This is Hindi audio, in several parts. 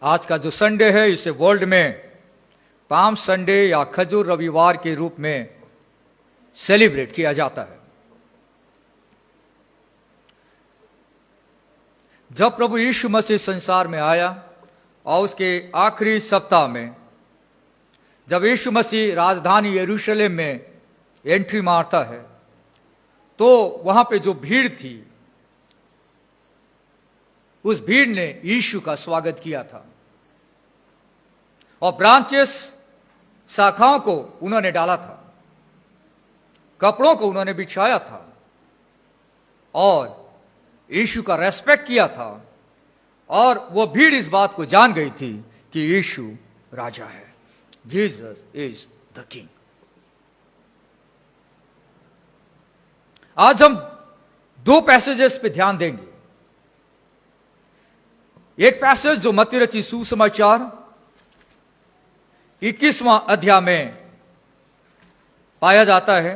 आज का जो संडे है इसे वर्ल्ड में पाम संडे या खजूर रविवार के रूप में सेलिब्रेट किया जाता है। जब प्रभु यीशु मसीह संसार में आया और उसके आखिरी सप्ताह में जब यीशु मसीह राजधानी यरूशलेम में एंट्री मारता है तो वहां पे जो भीड़ थी उस भीड़ ने यीशु का स्वागत किया था और ब्रांचेस शाखाओं को उन्होंने डाला था, कपड़ों को उन्होंने बिछाया था और यीशु का रेस्पेक्ट किया था और वो भीड़ इस बात को जान गई थी कि यीशु राजा है। Jesus is the king. आज हम दो पैसेजेस पे ध्यान देंगे। एक पैसेज जो मत्ती रचित सुसमाचार 21वां अध्याय में पाया जाता है,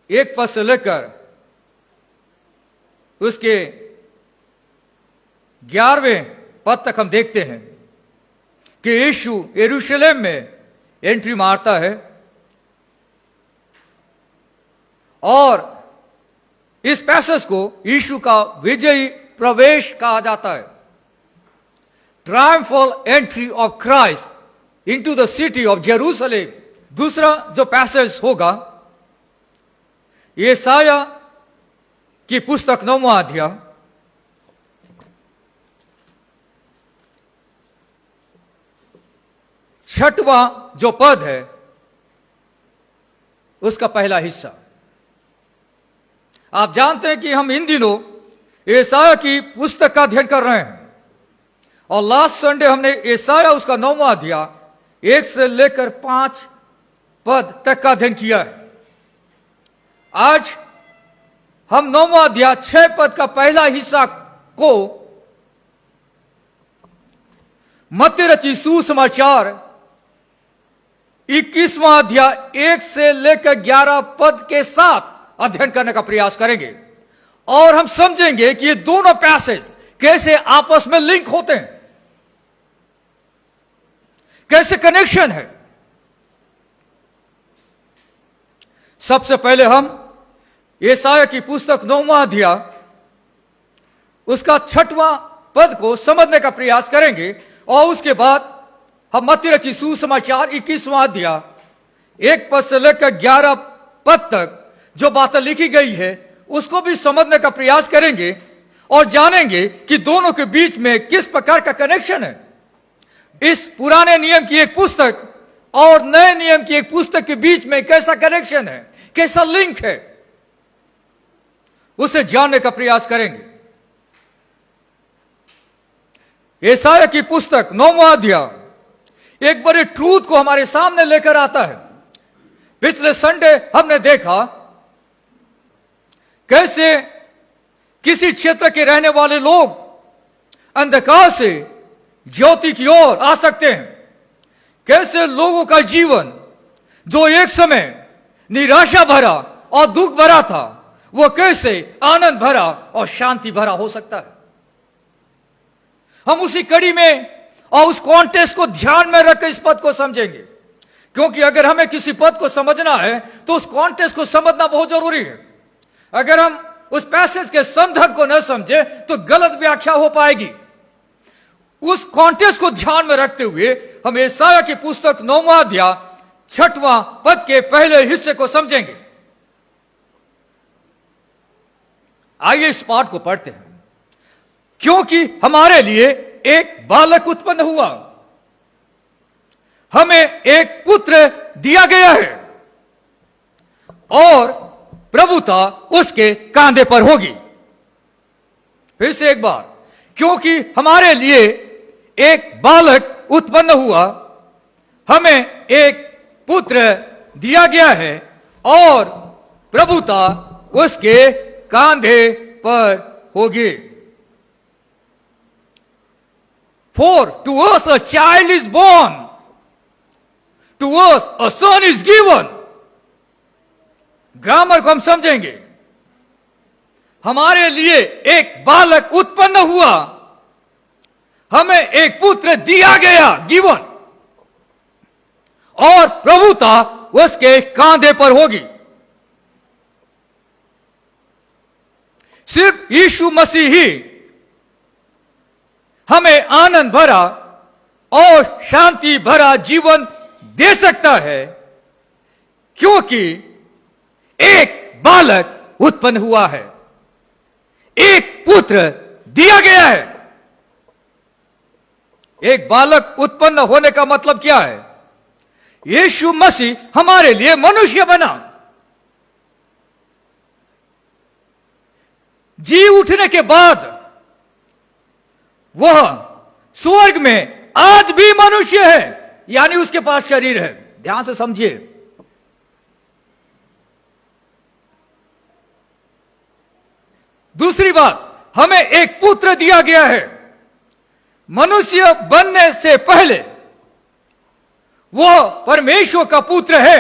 1 पद से लेकर उसके 11वें पद तक हम देखते हैं कि यीशु यरूशलेम में एंट्री मारता है और इस पैसेज को यीशु का विजयी प्रवेश कहा जाता है। Triumphal entry of Christ into the city of Jerusalem. दूसरा जो पैसेज होगा यशायाह की पुस्तक 9वां अध्याय 6वां जो पद है उसका पहला हिस्सा। आप जानते हैं कि हम इन दिनों यशायाह की पुस्तक का अध्ययन कर रहे हैं और लास्ट संडे हमने यशायाह उसका 9वां अध्याय 1 से लेकर 5 पद तक का अध्ययन किया है। आज हम 9वां अध्याय 6 पद का पहला हिस्सा को मत्ती रचित सुसमाचार 21वां अध्याय 1 से लेकर 11 पद के साथ अध्ययन करने का प्रयास करेंगे और हम समझेंगे कि ये दोनों पैसेज कैसे आपस में लिंक होते हैं, कैसे कनेक्शन है। सबसे पहले हम यशायाह की पुस्तक 9वां अध्याय उसका 6वां पद को समझने का प्रयास करेंगे और उसके बाद हम मत्ती रचित सुसमाचार 21वां अध्याय 1 पद से लेकर 11 पद तक जो बातें लिखी गई है उसको भी समझने का प्रयास करेंगे और जानेंगे कि दोनों के बीच में किस प्रकार का कनेक्शन है। इस पुराने नियम की एक पुस्तक और नए नियम की एक पुस्तक के बीच में कैसा कनेक्शन है, कैसा लिंक है, उसे जानने का प्रयास करेंगे। यशायाह की पुस्तक 9वां अध्याय एक बड़े ट्रूथ को हमारे सामने लेकर आता है। पिछले संडे हमने देखा कैसे किसी क्षेत्र के रहने वाले लोग अंधकार से ज्योति की ओर आ सकते हैं, कैसे लोगों का जीवन जो एक समय निराशा भरा और दुख भरा था वो कैसे आनंद भरा और शांति भरा हो सकता है। हम उसी कड़ी में और उस कॉन्टेक्स्ट को ध्यान में रखकर इस पद को समझेंगे, क्योंकि अगर हमें किसी पद को समझना है तो उस कॉन्टेक्स्ट को समझना बहुत जरूरी है। अगर हम उस पैसेज के संदर्भ को न समझे तो गलत व्याख्या हो पाएगी। उस कॉन्टेक्स्ट को ध्यान में रखते हुए हम यशायाह की पुस्तक 9वां अध्याय 6वां पद के पहले हिस्से को समझेंगे। आइए इस पाठ को पढ़ते हैं। क्योंकि हमारे लिए एक बालक उत्पन्न हुआ, हमें एक पुत्र दिया गया है और प्रभुता उसके कांधे पर होगी। फिर से एक बार, क्योंकि हमारे लिए एक बालक उत्पन्न हुआ, हमें एक पुत्र दिया गया है और प्रभुता उसके कांधे पर होगी। For to us a child is born, to us a son is given. Grammar को हम समझेंगे। हमारे लिए एक बालक उत्पन्न हुआ, हमें एक पुत्र दिया गया, गिवन, और प्रभुता उसके कांधे पर होगी। सिर्फ यीशु मसीह ही हमें आनंद भरा और शांति भरा जीवन दे सकता है, क्योंकि एक बालक उत्पन्न हुआ है, एक पुत्र दिया गया है। एक बालक उत्पन्न होने का मतलब क्या है? यीशु मसीह हमारे लिए मनुष्य बना। जी उठने के बाद वह स्वर्ग में आज भी मनुष्य है, यानी उसके पास शरीर है। ध्यान से समझिए। दूसरी बात, हमें एक पुत्र दिया गया है। मनुष्य बनने से पहले वह परमेश्वर का पुत्र है,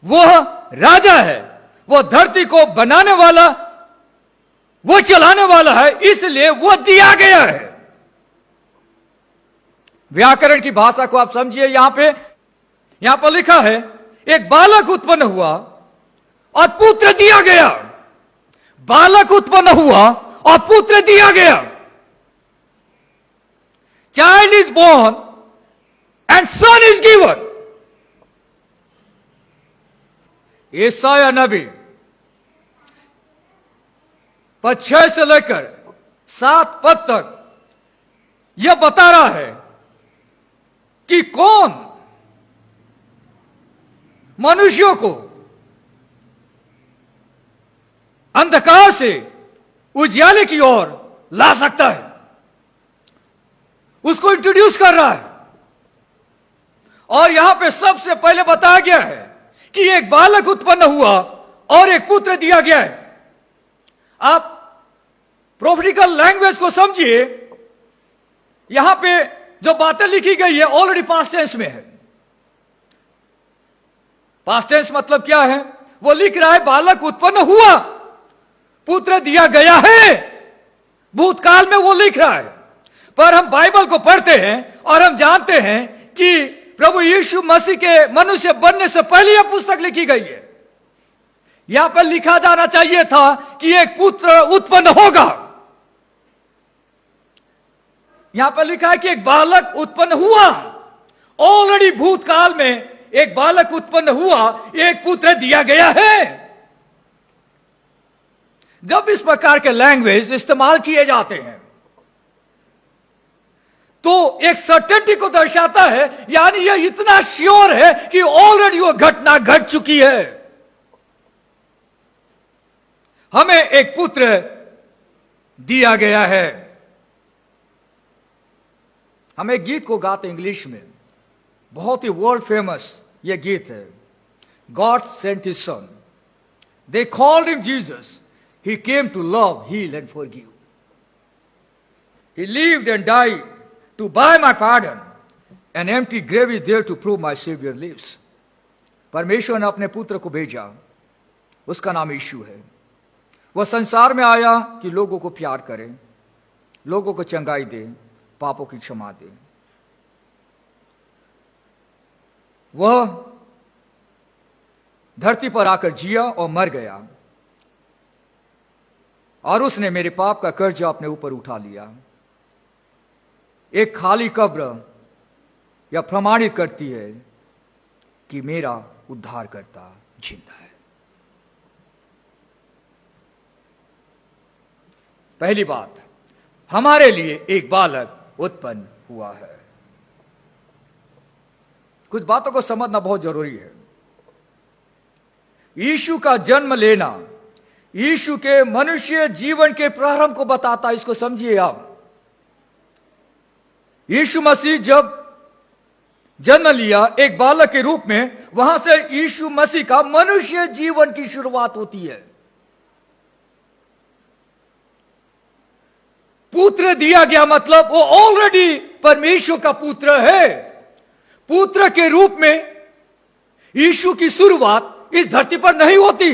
वह राजा है, वह धरती को बनाने वाला, वह चलाने वाला है, इसलिए वह दिया गया है। व्याकरण की भाषा को आप समझिए। यहां पर लिखा है एक बालक उत्पन्न हुआ और पुत्र दिया गया। बालक उत्पन्न हुआ और पुत्र दिया गया। Child is born and son is given. यशायाह नबी 6 से लेकर 7 पद तक यह बता रहा है कि कौन मनुष्यों को अंधकार से उजियाले की ओर ला सकता है। उसको इंट्रोड्यूस कर रहा है। और यहां पे सबसे पहले बताया गया है कि एक बालक उत्पन्न हुआ और एक पुत्र दिया गया है। आप प्रोफेटिकल लैंग्वेज को समझिए। यहां पे जो बातें लिखी गई है ऑलरेडी पास्ट टेंस में है। पास्ट टेंस मतलब क्या है? वो लिख रहा है बालक उत्पन्न हुआ, पुत्र दिया गया है। भूतकाल में वो लिख रहा है। पर हम बाइबल को पढ़ते हैं और हम जानते हैं कि प्रभु यीशु मसीह के मनुष्य बनने से पहले यह पुस्तक लिखी गई है। यहां पर लिखा जाना चाहिए था कि एक पुत्र उत्पन्न होगा। यहां पर लिखा है कि एक बालक उत्पन्न हुआ। ऑलरेडी भूतकाल में एक बालक उत्पन्न हुआ, एक पुत्र दिया गया है। जब इस प्रकार के लैंग्वेज इस्तेमाल किए जाते हैं तो एक सर्टेनिटी को दर्शाता है, यानी यह इतना श्योर है कि ऑलरेडी वो घटना घट चुकी है। हमें एक पुत्र दिया गया है। हम एक गीत को गाते इंग्लिश में, बहुत ही वर्ल्ड फेमस यह गीत है, God sent his son, they called him Jesus, he came to love, heal and forgive. He lived and died to buy my pardon. An empty grave is there to prove my Savior lives. परमेश्वर ने अपने पुत्र को भेजा, उसका नाम यीशु है। वह संसार में आया कि लोगों को प्यार करे, लोगों को चंगाई दे, पापों की क्षमा दे। वह धरती पर आकर जिया और मर गया, और उसने मेरे पाप का कर्जा अपने ऊपर उठा लिया। एक खाली कब्र यह प्रमाणित करती है कि मेरा उद्धारकर्ता जिंदा है। पहली बात, हमारे लिए एक बालक उत्पन्न हुआ है। कुछ बातों को समझना बहुत जरूरी है। यीशु का जन्म लेना यीशु के मनुष्य जीवन के प्रारंभ को बताता है। इसको समझिए आप। यीशु मसीह जब जन्म लिया एक बालक के रूप में, वहां से यीशु मसीह का मनुष्य जीवन की शुरुआत होती है। पुत्र दिया गया मतलब वो ऑलरेडी परमेश्वर का पुत्र है। पुत्र के रूप में यीशु की शुरुआत इस धरती पर नहीं होती।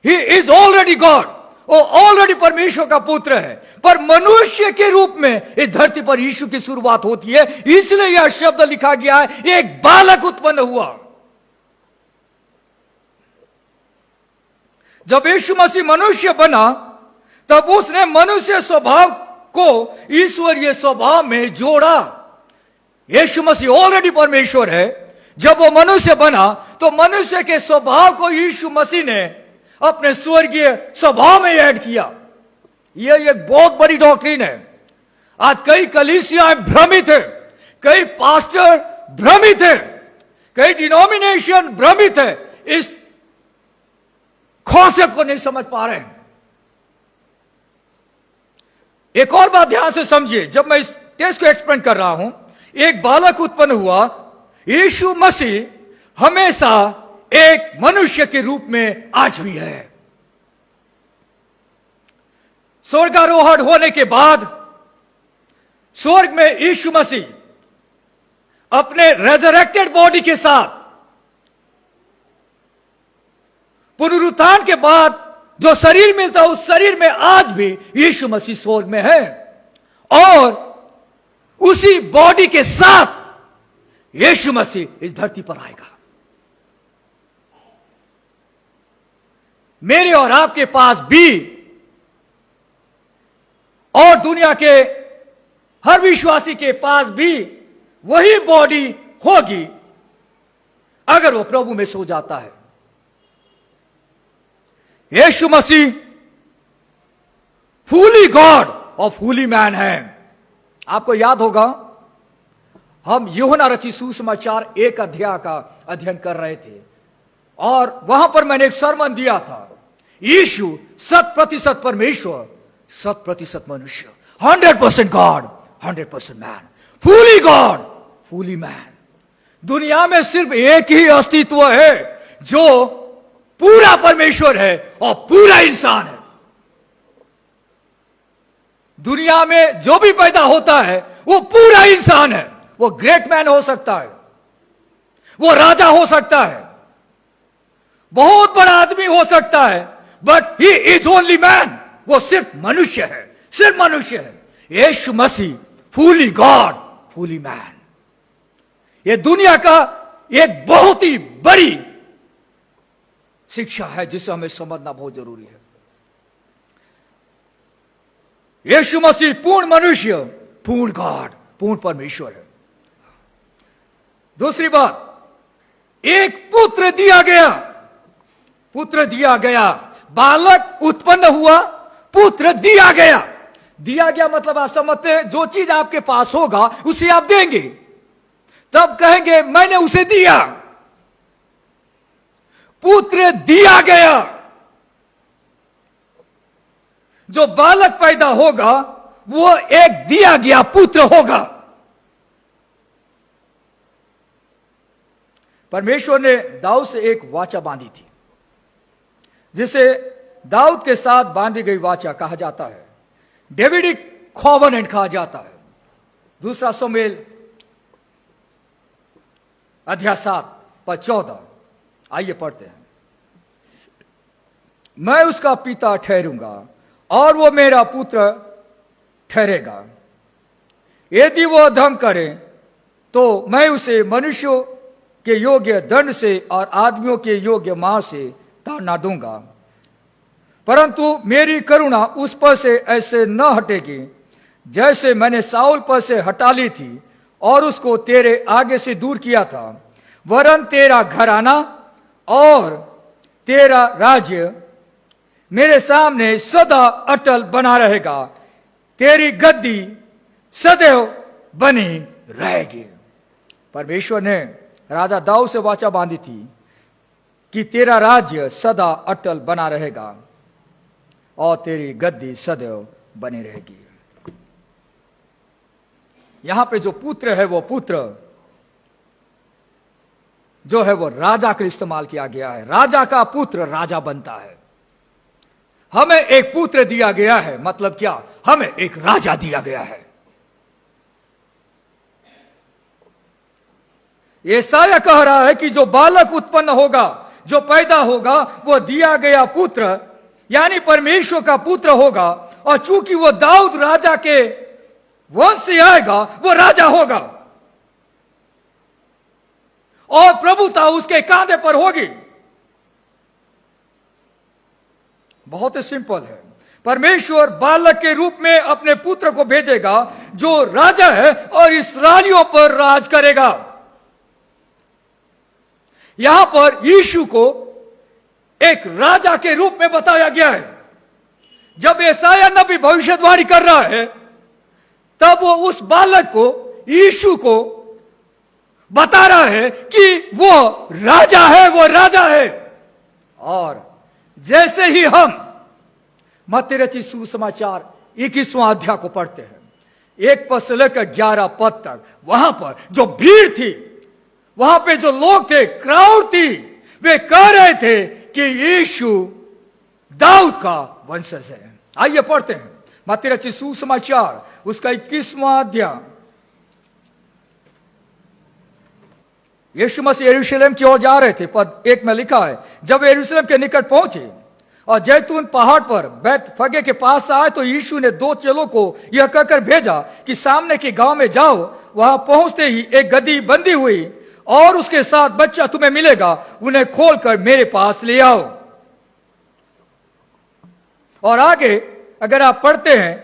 He is already God. वो ऑलरेडी परमेश्वर का पुत्र है, पर मनुष्य के रूप में इस धरती पर यीशु की शुरुआत होती है। इसलिए यह शब्द लिखा गया है, एक बालक उत्पन्न हुआ। जब यीशु मसीह मनुष्य बना, तब उसने मनुष्य स्वभाव को ईश्वरीय स्वभाव में जोड़ा। यीशु मसीह ऑलरेडी परमेश्वर है। जब वो मनुष्य बना, तो मनुष्य के स्वभाव को यीशु मसीह ने अपने स्वर्गीय स्वभाव में ऐड किया। यह एक बहुत बड़ी डॉक्ट्रिन है। आज कई कलीसियाएं भ्रमित है, कई पास्टर भ्रमित है, कई डिनोमिनेशन भ्रमित है, इस कॉन्सेप्ट को नहीं समझ पा रहे हैं। एक और बात ध्यान से समझिए, जब मैं इस टेक्स्ट को एक्सप्लेन कर रहा हूं, एक बालक उत्पन्न हुआ। यीशु मसीह हमेशा एक मनुष्य के रूप में आज भी है। स्वर्गारोहण होने के बाद स्वर्ग में यीशु मसीह अपने रेजरेक्टेड बॉडी के साथ, पुनरुत्थान के बाद जो शरीर मिलता है, उस शरीर में आज भी यीशु मसीह स्वर्ग में है, और उसी बॉडी के साथ यीशु मसीह इस धरती पर आएगा। मेरे और आपके पास भी और दुनिया के हर विश्वासी के पास भी वही बॉडी होगी, अगर वो प्रभु में सो जाता है। यीशु मसीह फुली गॉड और फुली मैन है। आपको याद होगा, हम यूहन्ना रचित सुसमाचार 1 अध्याय का अध्ययन कर रहे थे, और वहां पर मैंने एक सरमन दिया था। यीशु 100% परमेश्वर, 100% मनुष्य, 100% God, 100% man, fully God, fully man. दुनिया में सिर्फ एक ही अस्तित्व है जो पूरा परमेश्वर है और पूरा इंसान है। दुनिया में जो भी पैदा होता है वो पूरा इंसान है। वो ग्रेट मैन हो सकता है, वो राजा हो सकता है, बहुत बड़ा आदमी हो सकता है, but he is only man. वो सिर्फ मनुष्य है, सिर्फ मनुष्य है। यीशु मसीह फुली गॉड, फुली मैन। ये दुनिया का एक बहुत ही बड़ी शिक्षा है जिसे हमें समझना बहुत जरूरी है। यीशु मसीह पूर्ण मनुष्य, पूर्ण गॉड, पूर्ण परमेश्वर है। दूसरी बात, एक पुत्र दिया गया, पुत्र दिया गया। बालक उत्पन्न हुआ, पुत्र दिया गया। दिया गया मतलब आप समझते हैं, जो चीज आपके पास होगा उसे आप देंगे, तब कहेंगे मैंने उसे दिया। पुत्र दिया गया। जो बालक पैदा होगा वो एक दिया गया पुत्र होगा। परमेश्वर ने दाऊद से एक वाचा बांधी थी, जिसे दाऊद के साथ बांधी गई वाचा कहा जाता है, डेविडिक कॉवेनेंट कहा जाता है। 2 शमूएल अध्याय 7:14, आइए पढ़ते हैं। मैं उसका पिता ठहरूंगा और वो मेरा पुत्र ठहरेगा। यदि वो अधर्म करे तो मैं उसे मनुष्यों के योग्य दंड से और आदमियों के योग्य मार से ताड़ना दूंगा, परंतु मेरी करुणा उस पर से ऐसे न हटेगी जैसे मैंने साउल पर से हटा ली थी और उसको तेरे आगे से दूर किया था। वरन तेरा घराना और तेरा राज्य मेरे सामने सदा अटल बना रहेगा, तेरी गद्दी सदैव बनी रहेगी। परमेश्वर ने राजा दाऊद से वाचा बांधी थी कि तेरा राज्य सदा अटल बना रहेगा और तेरी गद्दी सदैव बनी रहेगी। यहां पे जो पुत्र है, वो पुत्र जो है वो राजा का इस्तेमाल किया गया है। राजा का पुत्र राजा बनता है। हमें एक पुत्र दिया गया है, मतलब क्या? हमें एक राजा दिया गया है। यशायाह कह रहा है कि जो बालक उत्पन्न होगा, जो पैदा होगा, वो दिया गया पुत्र यानी परमेश्वर का पुत्र होगा, और चूंकि वो दाऊद राजा के वंश से आएगा, वो राजा होगा और प्रभुता उसके कांधे पर होगी। बहुत ही सिंपल है। परमेश्वर बालक के रूप में अपने पुत्र को भेजेगा जो राजा है और इस्राएलियों पर राज करेगा। यहां पर यीशु को एक राजा के रूप में बताया गया है। जब यशायाह नबी भविष्यवाणी कर रहा है, तब वो उस बालक को, यीशु को बता रहा है कि वो राजा है, वो राजा है। और जैसे ही हम मत्ती रचित सुसमाचार 21वां अध्याय को पढ़ते हैं, 1 पद से लेकर 11 पद तक, वहां पर जो भीड़ थी, वहां पे जो लोग थे, क्राउड थी, वे कह रहे थे कि यीशु दाऊद का वंशज है। आइए पढ़ते हैं मत्ती रचित सुसमाचार उसका 21वां अध्याय। यीशु मसीह यरूशलेम की ओर जा रहे थे। पद 1 में लिखा है, जब यरूशलेम के निकट पहुंचे और जैतून पहाड़ पर बैतफगे के पास आए, तो यीशु ने 2 चेलों को यह कहकर भेजा कि सामने के गांव में जाओ। वहां पहुंचते ही एक गदही बंधी हुई और उसके साथ बच्चा तुम्हें मिलेगा, उन्हें खोलकर मेरे पास ले आओ। और आगे अगर आप पढ़ते हैं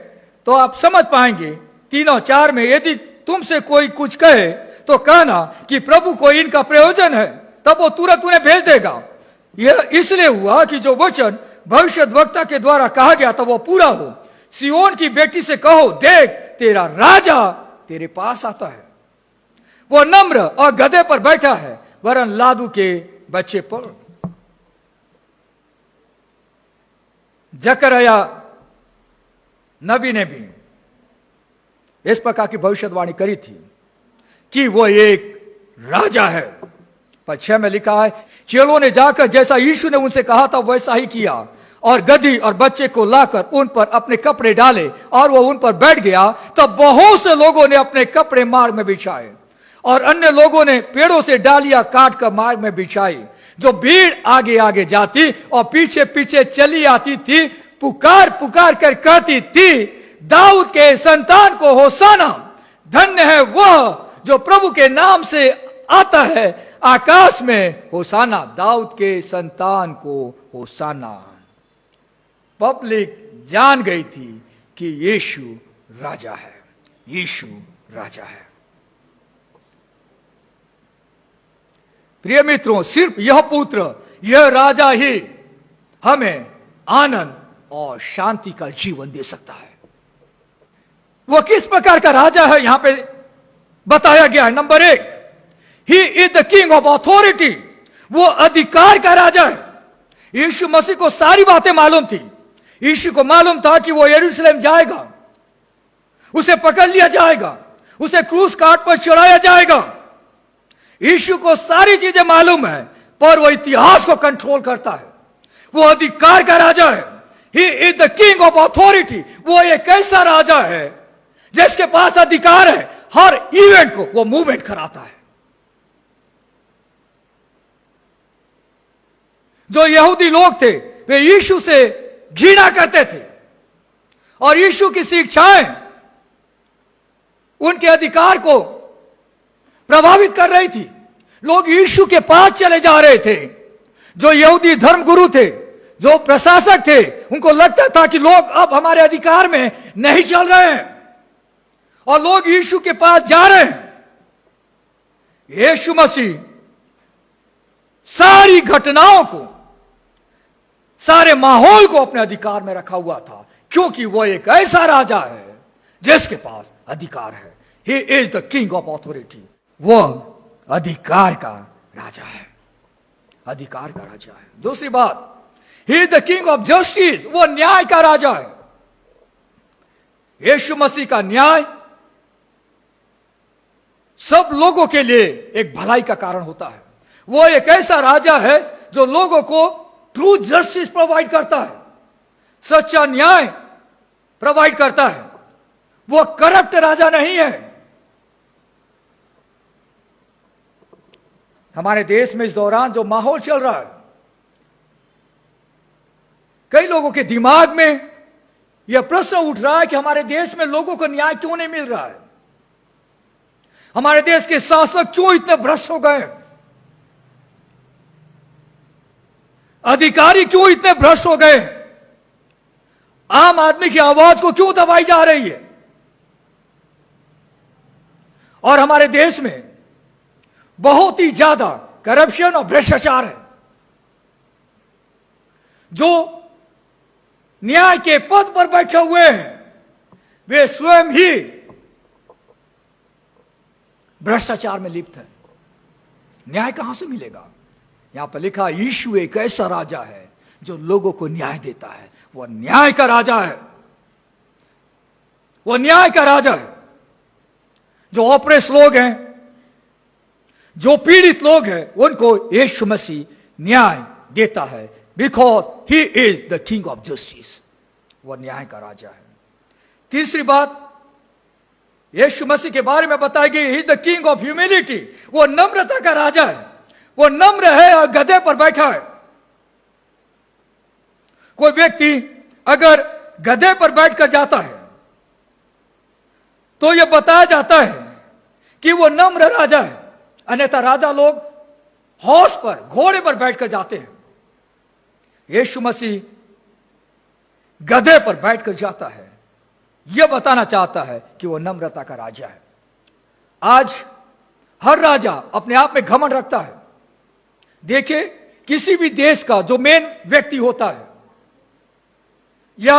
तो आप समझ पाएंगे 3-4 में, यदि तुमसे कोई कुछ कहे तो कहना कि प्रभु को इनका प्रयोजन है, तब वो तुरंत उन्हें भेज देगा। यह इसलिए हुआ कि जो वचन भविष्यद्वक्ता के द्वारा कहा गया था वो पूरा हो। सियोन की बेटी से कहो, देख तेरा राजा तेरे पास आता है, वो नम्र और गधे पर बैठा है, वरन लादू के बच्चे पर। जकरया नबी ने भी इस प्रकार की भविष्यवाणी करी थी कि वो एक राजा है। पद 6 में लिखा है, चेलों ने जाकर जैसा यीशु ने उनसे कहा था वैसा ही किया, और गधी और बच्चे को लाकर उन पर अपने कपड़े डाले और वो उन पर बैठ गया। तब बहुत से लोगों ने अपने कपड़े मार्ग में बिछाए और अन्य लोगों ने पेड़ों से डालियां काट कर मार्ग में बिछाई। जो भीड़ आगे आगे जाती और पीछे पीछे चली आती थी, पुकार पुकार कर कहती थी, दाऊद के संतान को होसाना, धन्य है वह जो प्रभु के नाम से आता है, आकाश में होसाना, दाऊद के संतान को होसाना। पब्लिक जान गई थी कि यीशु राजा है, यीशु राजा है। प्रिय मित्रों, सिर्फ यह पुत्र, यह राजा ही हमें आनंद और शांति का जीवन दे सकता है। वह किस प्रकार का राजा है यहां पे बताया गया है। Number 1, he is the king of authority, वो अधिकार का राजा है। यीशु मसीह को सारी बातें मालूम थी। यीशु को मालूम था कि वो यरूशलेम जाएगा, उसे पकड़ लिया जाएगा, उसे क्रूस काट पर चढ़ाया जाएगा। यीशु को सारी चीजें मालूम है, पर वो इतिहास को कंट्रोल करता है। वो अधिकार का राजा है। He is the king of authority, वो एक ऐसा राजा है जिसके पास अधिकार है, हर इवेंट को वो मूवमेंट कराता है। जो यहूदी लोग थे वे यीशु से घृणा करते थे और यीशु की शिक्षाएं उनके अधिकार को प्रभावित कर रही थी। लोग यीशु के पास चले जा रहे थे। जो यहूदी धर्मगुरु थे, जो प्रशासक थे, उनको लगता था कि लोग अब हमारे अधिकार में नहीं चल रहे हैं और लोग यीशु के पास जा रहे हैं। यीशु मसीह सारी घटनाओं को, सारे माहौल को अपने अधिकार में रखा हुआ था, क्योंकि वो एक ऐसा राजा है जिसके पास अधिकार है। He is the king of authority, वो अधिकार का राजा है, अधिकार का राजा है। दूसरी बात, he is the king of justice, वो न्याय का राजा है। यीशु मसीह का न्याय सब लोगों के लिए एक भलाई का कारण होता है। वो एक ऐसा राजा है जो लोगों को ट्रू जस्टिस प्रोवाइड करता है, सच्चा न्याय प्रोवाइड करता है। वो करप्ट राजा नहीं है। हमारे देश में इस दौरान जो माहौल चल रहा है, कई लोगों के दिमाग में यह प्रश्न उठ रहा है कि हमारे देश में लोगों को न्याय क्यों नहीं मिल रहा है, हमारे देश के शासक क्यों इतने भ्रष्ट हो गए, अधिकारी क्यों इतने भ्रष्ट हो गए, आम आदमी की आवाज को क्यों दबाई जा रही है, और हमारे देश में बहुत ही ज्यादा करप्शन और भ्रष्टाचार है। जो न्याय के पद पर बैठे हुए हैं वे स्वयं ही भ्रष्टाचार में लिप्त है। न्याय कहां से मिलेगा? यहां पर लिखा यीशु एक ऐसा राजा है जो लोगों को न्याय देता है। वह न्याय का राजा है, वह न्याय का राजा है। जो ऑपरेस लोग हैं, जो पीड़ित लोग हैं, उनको यीशु मसीह न्याय देता है, because he is the king of justice. वह न्याय का राजा है। तीसरी बात यीशु मसीह के बारे में बताई गई, ही द किंग ऑफ ह्यूमिलिटी। वो नम्रता का राजा है, वो नम्र है और गधे पर बैठा है। कोई व्यक्ति अगर गधे पर बैठकर जाता है तो यह बताया जाता है कि वो नम्र राजा है, अन्यथा राजा लोग हॉर्स पर, घोड़े पर बैठकर जाते हैं। यीशु मसीह गधे पर बैठकर जाता है, यह बताना चाहता है कि वो नम्रता का राजा है। आज हर राजा अपने आप में घमंड रखता है। देखिए, किसी भी देश का जो मेन व्यक्ति होता है या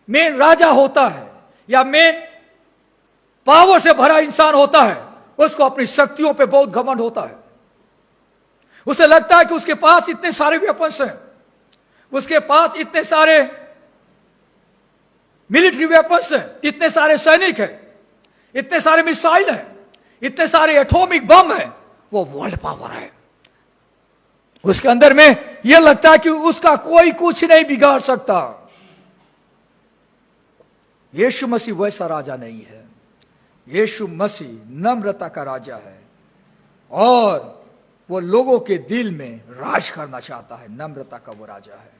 मेन राजा होता है या मेन पावर से भरा इंसान होता है, उसको अपनी शक्तियों पे बहुत घमंड होता है। उसे लगता है कि उसके पास इतने सारे वेपन्स हैं, उसके पास इतने सारे मिलिट्री वेपन्स हैं, इतने सारे सैनिक हैं, इतने सारे मिसाइल हैं, इतने सारे एटॉमिक बम हैं, वो वर्ल्ड पावर है। उसके अंदर में यह लगता है कि उसका कोई कुछ नहीं बिगाड़ सकता। यीशु मसीह वैसा राजा नहीं है। यीशु मसीह नम्रता का राजा है और वो लोगों के दिल में राज करना चाहता है। नम्रता का वो राजा है।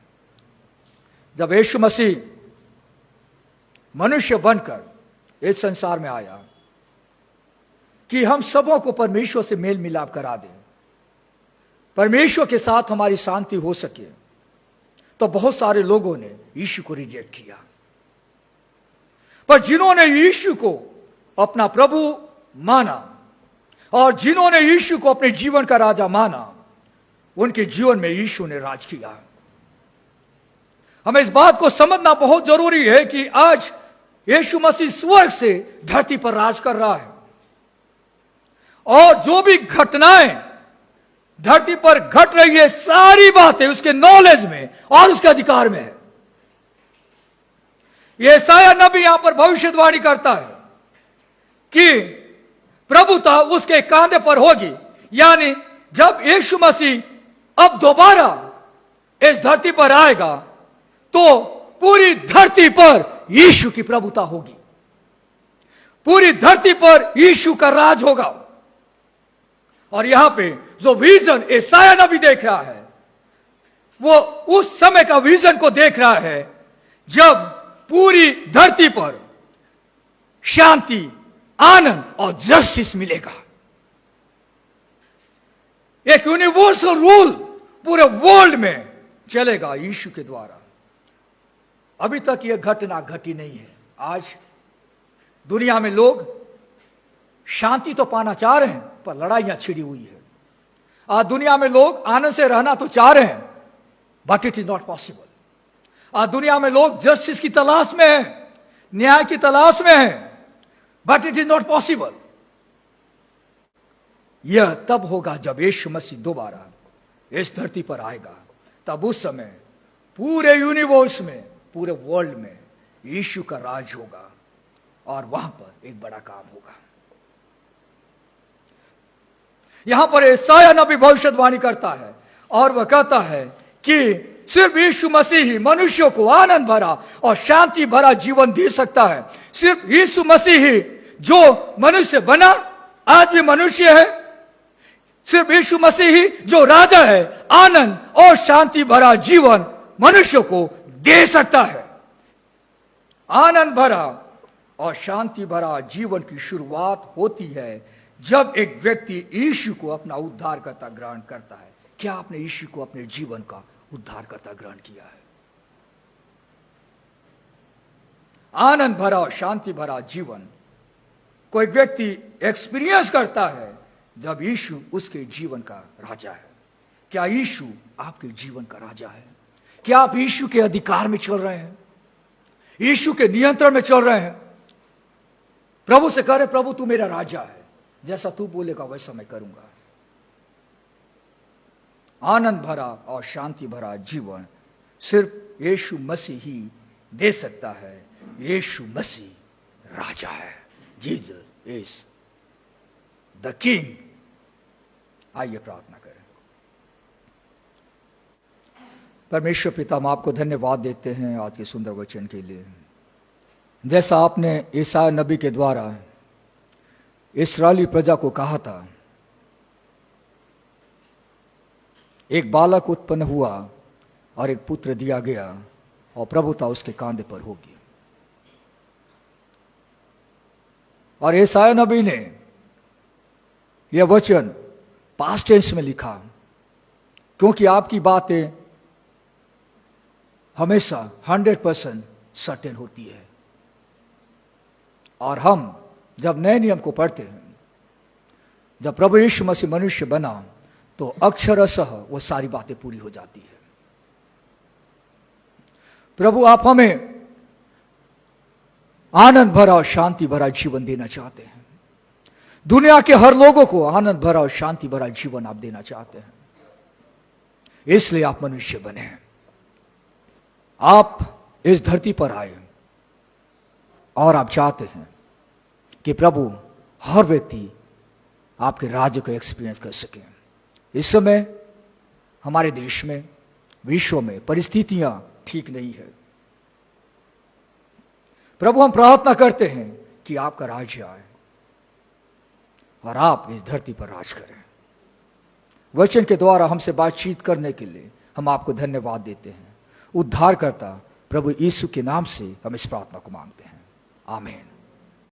जब यीशु मसीह मनुष्य बनकर इस संसार में आया कि हम सबों को परमेश्वर से मेल मिलाप करा दें, परमेश्वर के साथ हमारी शांति हो सके, तो बहुत सारे लोगों ने यीशु को रिजेक्ट किया। पर जिन्होंने यीशु को अपना प्रभु माना और जिन्होंने यीशु को अपने जीवन का राजा माना, उनके जीवन में यीशु ने राज किया। हमें इस बात को समझना बहुत जरूरी है कि आज यीशु मसीह स्वर्ग से धरती पर राज कर रहा है और जो भी घटनाएं धरती पर घट रही है, सारी बातें उसके नॉलेज में और उसके अधिकार में है। यशायाह नबी यहां पर भविष्यवाणी करता है कि प्रभुता उसके कांधे पर होगी, यानी जब यीशु मसीह अब दोबारा इस धरती पर आएगा तो पूरी धरती पर यीशु की प्रभुता होगी, पूरी धरती पर यीशु का राज होगा। और यहां पे जो विजन यशायाह नबी देख रहा है, वो उस समय का विजन को देख रहा है जब पूरी धरती पर शांति, आनंद और जस्टिस मिलेगा। एक यूनिवर्सल रूल पूरे वर्ल्ड में चलेगा यीशु के द्वारा। अभी तक यह घटना घटी नहीं है। आज दुनिया में लोग शांति तो पाना चाह रहे हैं, पर लड़ाइयां छिड़ी हुई है। आज दुनिया में लोग आनंद से रहना तो चाह रहे हैं, but it is not possible. आज दुनिया में लोग जस्टिस की तलाश में है, न्याय की तलाश में है, but it is not possible. यह तब होगा जब यीशु मसीह दोबारा इस धरती पर आएगा। तब उस समय पूरे यूनिवर्स में, पूरे वर्ल्ड में यीशु का राज होगा और वहां पर एक बड़ा काम होगा। यहां पर यशायाह नबी भविष्यवाणी करता है और वह कहता है कि सिर्फ यीशु मसीह ही मनुष्यों को आनंद भरा और शांति भरा जीवन दे सकता है। सिर्फ यीशु मसीह ही जो मनुष्य बना, आज भी मनुष्य है। सिर्फ यीशु मसीह ही जो राजा है, आनंद और शांति भरा जीवन मनुष्य को दे सकता है। आनंद भरा और शांति भरा जीवन की शुरुआत होती है जब एक व्यक्ति यीशु को अपना उद्धारकर्ता ग्रहण करता है। क्या आपने यीशु को अपने जीवन का उद्धारकर्ता ग्रहण किया है? आनंद भरा और शांति भरा जीवन कोई व्यक्ति एक्सपीरियंस करता है जब यीशु उसके जीवन का राजा है। क्या यीशु आपके जीवन का राजा है? क्या आप यीशु के अधिकार में चल रहे हैं? यीशु के नियंत्रण में चल रहे हैं? प्रभु से कह रहे, प्रभु तू मेरा राजा है, जैसा तू बोलेगा वैसा मैं करूंगा। आनंद भरा और शांति भरा जीवन सिर्फ यीशु मसीह ही दे सकता है। यीशु मसीह राजा है। Jesus is the king. आइए प्रार्थना करें। परमेश्वर पिता, हम आपको धन्यवाद देते हैं आज के सुंदर वचन के लिए। जैसा आपने ईसाया नबी के द्वारा इस्राएली प्रजा को कहा था, एक बालक उत्पन्न हुआ और एक पुत्र दिया गया और प्रभुता उसके कांधे पर होगी। और ईसाया नबी ने यह वचन पास्ट टेंस में लिखा, क्योंकि आपकी बातें हमेशा 100% सर्टेन होती है। और हम जब नए नियम को पढ़ते हैं, जब प्रभु यीशु मसीह मनुष्य बना तो अक्षरशः वो सारी बातें पूरी हो जाती है। प्रभु, आप हमें आनंद भरा और शांति भरा जीवन देना चाहते हैं। दुनिया के हर लोगों को आनंद भरा और शांति भरा जीवन आप देना चाहते हैं, इसलिए आप मनुष्य बने हैं। आप इस धरती पर आए और आप चाहते हैं कि प्रभु हर व्यक्ति आपके राज्य को एक्सपीरियंस कर सके। इस समय हमारे देश में, विश्व में परिस्थितियां ठीक नहीं है। प्रभु, हम प्रार्थना करते हैं कि आपका राज्य आए और आप इस धरती पर राज करें। वचन के द्वारा हमसे बातचीत करने के लिए हम आपको धन्यवाद देते हैं। उद्धारकर्ता प्रभु यीशु के नाम से हम इस प्रार्थना को मांगते हैं। आमीन।